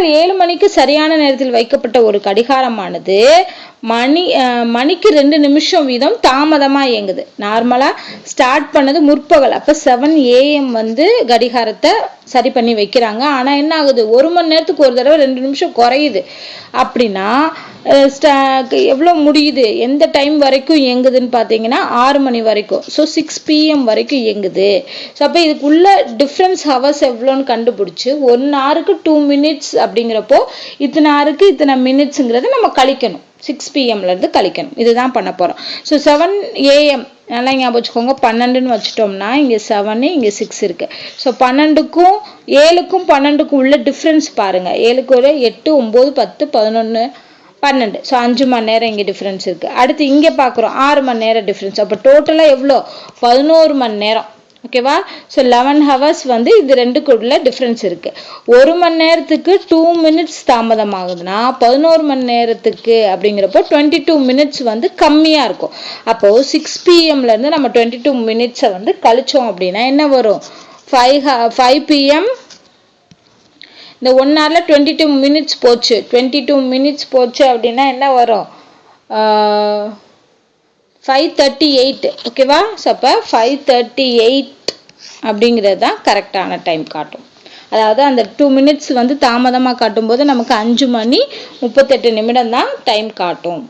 காலையில் 7 மணிக்கு சரியான நேரத்தில் வைக்கப்பட்ட ஒரு கடிகாரமானது மணிக்கு 2 நிமிஷம் வீதம் தாமதமா இயங்குது. நார்மலா ஸ்டார்ட் பண்ணது முற்பகல், அப்ப 7 AM வந்து கடிகாரத்தை சரி பண்ணி வைக்கிறாங்க. ஆனா என்ன ஆகுது, 1 மணி நேரத்துக்கு ஒரு தடவை 2 நிமிஷம் குறையுது. அப்படின்னா எவ்வளவு முடியுது, எந்த டைம் வரைக்கும் இயங்குதுன்னு பாத்தீங்கன்னா 6 மணி வரைக்கும். ஸோ 6 PM வரைக்கும் இயங்குது. ஸோ அப்ப இதுக்குள்ள டிஃபரன்ஸ் ஹவர்ஸ் எவ்வளோன்னு கண்டுபிடிச்சு 1 ஹவருக்கு 2 minutes அப்படிங்கிறப்போ இத்தனை ஹவருக்கு இத்தனை மினிட்ஸுங்கிறத நம்ம கழிக்கணும். 6 PMல இருந்து கழிக்கணும். இதுதான் பண்ண போறோம். ஸோ 7 AM நல்லா ஞாபகம் வச்சுக்கோங்க. 12ன்னு வச்சுட்டோம்னா இங்க 7 இங்க 6 இருக்கு. ஸோ 12க்கும் 7க்கும் 12க்கும் உள்ள டிஃபரன்ஸ் பாருங்க. 7க்கு ஒரு 8 9 10 11 12. ஸோ 5 மணி நேரம் இங்க டிஃபரன்ஸ் இருக்கு. அடுத்து இங்க பாக்குறோம் 6 மணி நேரம் டிஃபரன்ஸ். அப்ப டோட்டலா எவ்வளோ, 11 மணி நேரம். ஓகேவா? ஸோ 11 ஹவர்ஸ் வந்து இது ரெண்டுக்குள்ள டிஃபரன்ஸ் இருக்கு. 1 மணி நேரத்துக்கு 2 minutes தாமதம் ஆகுதுன்னா 11 மணி நேரத்துக்கு அப்படிங்கிறப்போ 22 minutes வந்து கம்மியா இருக்கும். அப்போ 6 PMல இருந்து நம்ம 22 minutes வந்து கழிச்சோம் அப்படின்னா என்ன வரும், 5 PM. இந்த 1 hourல 22 minutes போச்சு. 22 minutes போச்சு அப்படின்னா என்ன வரும், 5:38. ஓகேவா? ஸோ அப்போ 5:38 அப்படிங்கிறது தான் கரெக்டான டைம் காட்டும். அதாவது அந்த 2 minutes வந்து தாமதமாக காட்டும் போது நமக்கு 5 மணி 38 நிமிடம் தான் டைம் காட்டும்.